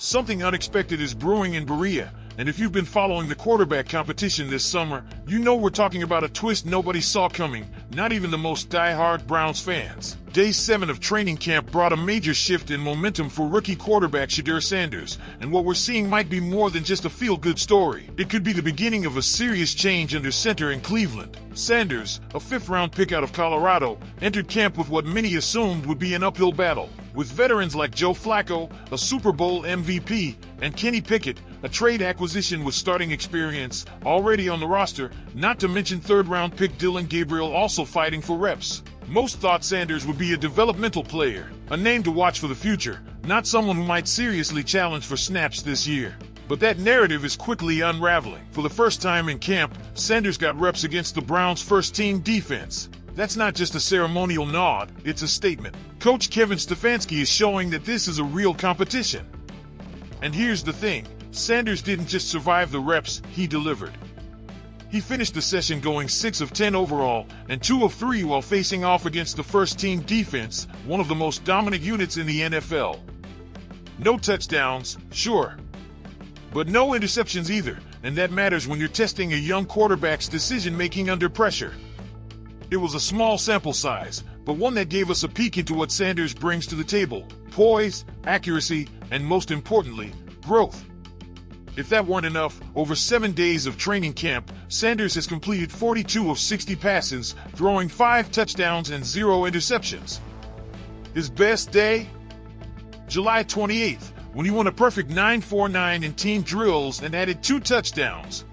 Something unexpected is brewing in Berea, and if you've been following the quarterback competition this summer, you know we're talking about a twist nobody saw coming, not even the most die-hard Browns fans. Day 7 of training camp brought a major shift in momentum for rookie quarterback Shedeur Sanders, and what we're seeing might be more than just a feel-good story. It could be the beginning of a serious change under center in Cleveland. Sanders, a 5th-round pick out of Colorado, entered camp with what many assumed would be an uphill battle. With veterans like Joe Flacco, a Super Bowl MVP, and Kenny Pickett, a trade acquisition with starting experience, already on the roster, not to mention 3rd-round pick Dillon Gabriel also fighting for reps. Most thought Sanders would be a developmental player, a name to watch for the future, not someone who might seriously challenge for snaps this year. But that narrative is quickly unraveling. For the first time in camp, Sanders got reps against the Browns' first-team defense. That's not just a ceremonial nod, it's a statement. Coach Kevin Stefanski is showing that this is a real competition. And here's the thing, Sanders didn't just survive the reps, he delivered. He finished the session going 6 of 10 overall and 2 of 3 while facing off against the first-team defense, one of the most dominant units in the NFL. No touchdowns, sure, but no interceptions either, and that matters when you're testing a young quarterback's decision-making under pressure. It was a small sample size, but one that gave us a peek into what Sanders brings to the table: poise, accuracy, and most importantly, growth. If that weren't enough, over 7 days of training camp, Sanders has completed 42 of 60 passes, throwing 5 touchdowns and 0 interceptions. His best day? July 28th, when he won a perfect 9-4-9 in team drills and added 2 touchdowns.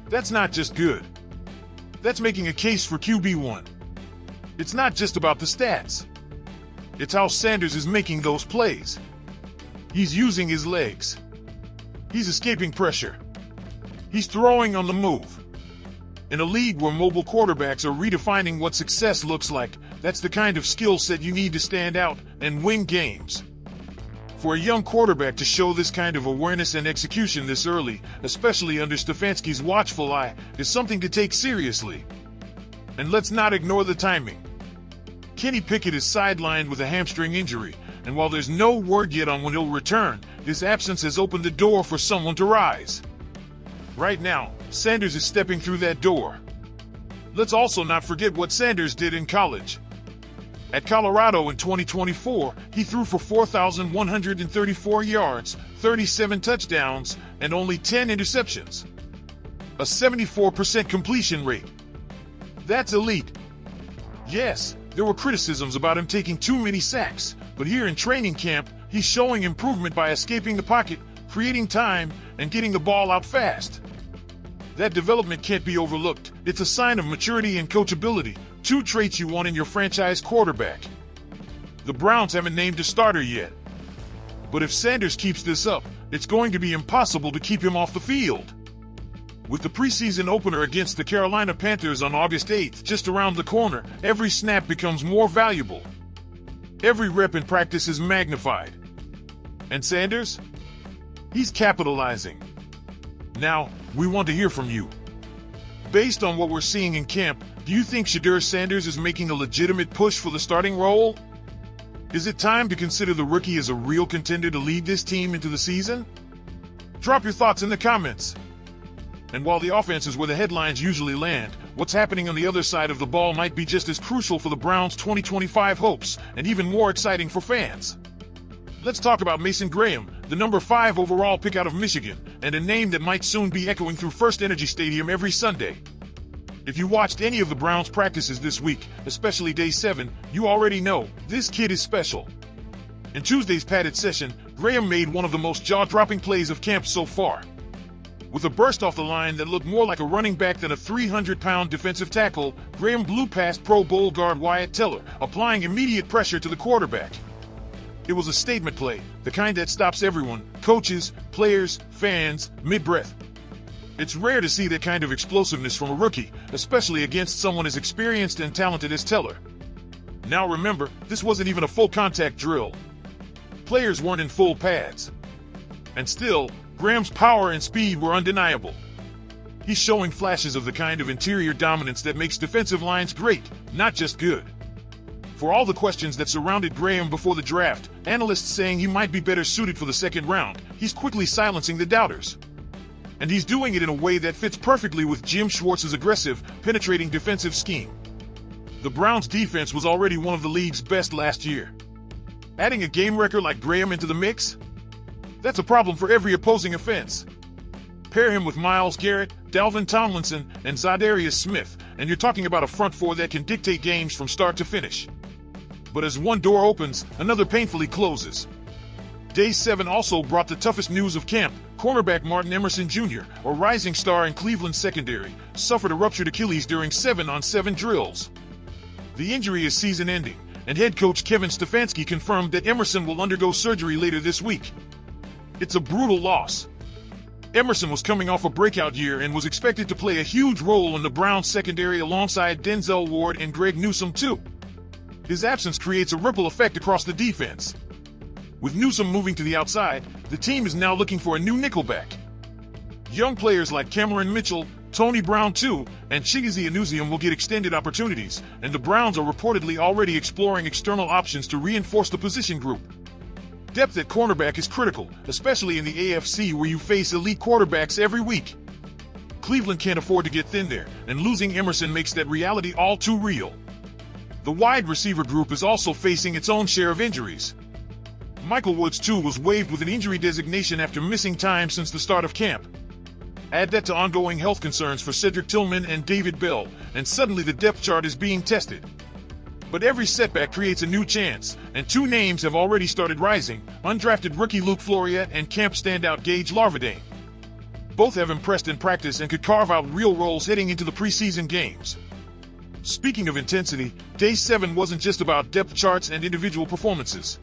That's not just good. That's making a case for QB1. It's not just about the stats. It's how Sanders is making those plays. He's using his legs. He's escaping pressure. He's throwing on the move. In a league where mobile quarterbacks are redefining what success looks like, that's the kind of skill set you need to stand out and win games. For a young quarterback to show this kind of awareness and execution this early, especially under Stefanski's watchful eye, is something to take seriously. And let's not ignore the timing. Kenny Pickett is sidelined with a hamstring injury, and while there's no word yet on when he'll return, his absence has opened the door for someone to rise. Right now, Sanders is stepping through that door. Let's also not forget what Sanders did in college. At Colorado in 2024, he threw for 4,134 yards, 37 touchdowns, and only 10 interceptions. A 74% completion rate. That's elite. Yes, there were criticisms about him taking too many sacks, but here in training camp, he's showing improvement by escaping the pocket, creating time, and getting the ball out fast. That development can't be overlooked. It's a sign of maturity and coachability, 2 traits you want in your franchise quarterback. The Browns haven't named a starter yet. But if Sanders keeps this up, it's going to be impossible to keep him off the field. With the preseason opener against the Carolina Panthers on August 8th just around the corner, every snap becomes more valuable. Every rep in practice is magnified. And Sanders? He's capitalizing. Now, we want to hear from you. Based on what we're seeing in camp, do you think Shedeur Sanders is making a legitimate push for the starting role? Is it time to consider the rookie as a real contender to lead this team into the season? Drop your thoughts in the comments. And while the offense is where the headlines usually land, what's happening on the other side of the ball might be just as crucial for the Browns' 2025 hopes, and even more exciting for fans. Let's talk about Mason Graham, the number 5 overall pick out of Michigan, and a name that might soon be echoing through First Energy Stadium every Sunday. If you watched any of the Browns' practices this week, especially Day 7, you already know this kid is special. In Tuesday's padded session, Graham made one of the most jaw-dropping plays of camp so far. With a burst off the line that looked more like a running back than a 300-pound defensive tackle, Graham blew past Pro Bowl guard Wyatt Teller, applying immediate pressure to the quarterback. It was a statement play, the kind that stops everyone, coaches, players, fans, mid-breath. It's rare to see that kind of explosiveness from a rookie, especially against someone as experienced and talented as Teller. Now remember, this wasn't even a full contact drill. Players weren't in full pads. And still, Graham's power and speed were undeniable. He's showing flashes of the kind of interior dominance that makes defensive lines great, not just good. For all the questions that surrounded Graham before the draft, analysts saying he might be better suited for the second round, he's quickly silencing the doubters. And he's doing it in a way that fits perfectly with Jim Schwartz's aggressive, penetrating defensive scheme. The Browns' defense was already one of the league's best last year. Adding a game wrecker like Graham into the mix? That's a problem for every opposing offense. Pair him with Myles Garrett, Dalvin Tomlinson, and Zadarius Smith, and you're talking about a front four that can dictate games from start to finish. But as one door opens, another painfully closes. Day 7 also brought the toughest news of camp. Cornerback Martin Emerson Jr., a rising star in Cleveland's secondary, suffered a ruptured Achilles during 7-on-7 drills. The injury is season-ending, and head coach Kevin Stefanski confirmed that Emerson will undergo surgery later this week. It's a brutal loss. Emerson was coming off a breakout year and was expected to play a huge role in the Browns' secondary alongside Denzel Ward and Greg Newsome too. His absence creates a ripple effect across the defense. With Newsome moving to the outside, the team is now looking for a new nickelback. Young players like Cameron Mitchell, Tony Brown too, and Chigozie Anuzium will get extended opportunities, and the Browns are reportedly already exploring external options to reinforce the position group. Depth at cornerback is critical, especially in the AFC where you face elite quarterbacks every week. Cleveland can't afford to get thin there, and losing Emerson makes that reality all too real. The wide receiver group is also facing its own share of injuries. Michael Woods too was waived with an injury designation after missing time since the start of camp. Add that to ongoing health concerns for Cedric Tillman and David Bell, and suddenly the depth chart is being tested. But every setback creates a new chance, and two names have already started rising: undrafted rookie Luke Floria and camp standout Gage Larvadain. Both have impressed in practice and could carve out real roles heading into the preseason games. Speaking of intensity, Day 7 wasn't just about depth charts and individual performances.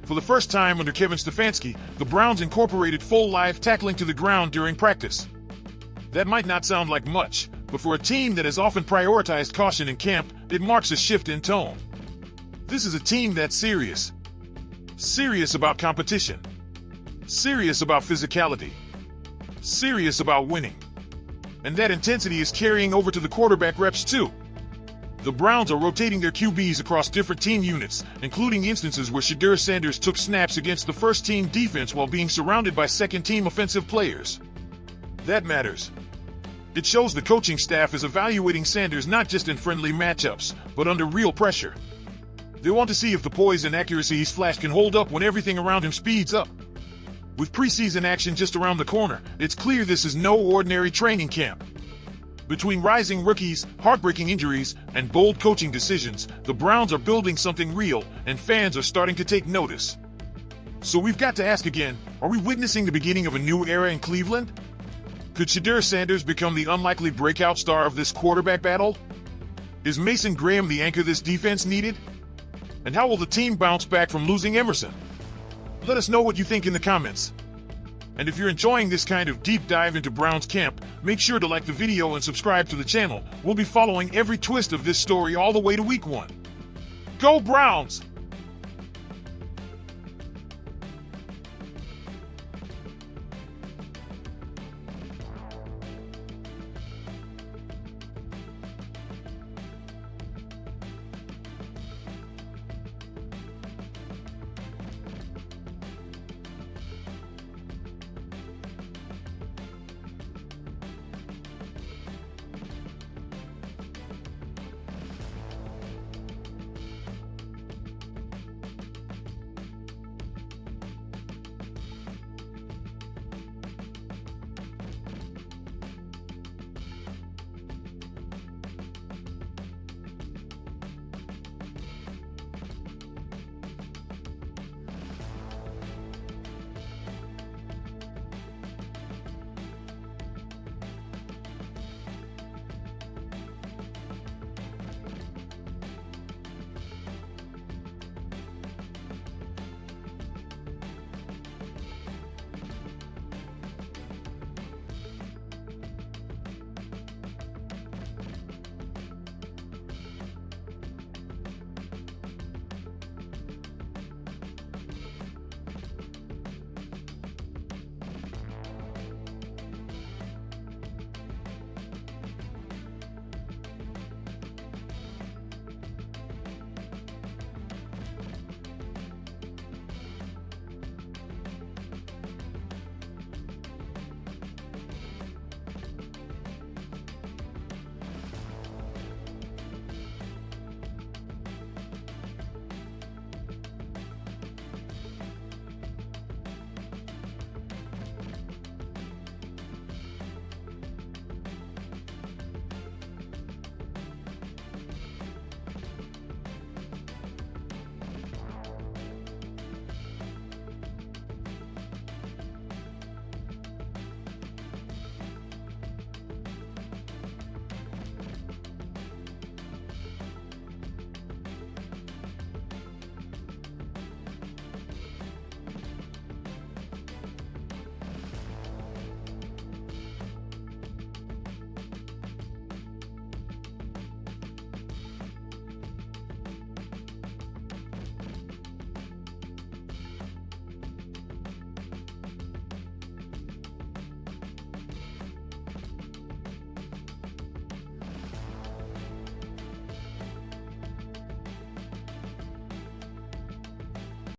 For the first time under Kevin Stefanski, the Browns incorporated full live tackling to the ground during practice. That might not sound like much, but for a team that has often prioritized caution in camp, it marks a shift in tone. This is a team that's serious. Serious about competition. Serious about physicality. Serious about winning. And that intensity is carrying over to the quarterback reps too. The Browns are rotating their QBs across different team units, including instances where Shedeur Sanders took snaps against the first-team defense while being surrounded by second-team offensive players. That matters. It shows the coaching staff is evaluating Sanders not just in friendly matchups, but under real pressure. They want to see if the poise and accuracy he's flashed can hold up when everything around him speeds up. With preseason action just around the corner, it's clear this is no ordinary training camp. Between rising rookies, heartbreaking injuries, and bold coaching decisions, the Browns are building something real, and fans are starting to take notice. So we've got to ask again, are we witnessing the beginning of a new era in Cleveland? Could Shedeur Sanders become the unlikely breakout star of this quarterback battle? Is Mason Graham the anchor this defense needed? And how will the team bounce back from losing Emerson? Let us know what you think in the comments. And if you're enjoying this kind of deep dive into Browns camp, make sure to like the video and subscribe to the channel. We'll be following every twist of this story all the way to week 1. Go Browns!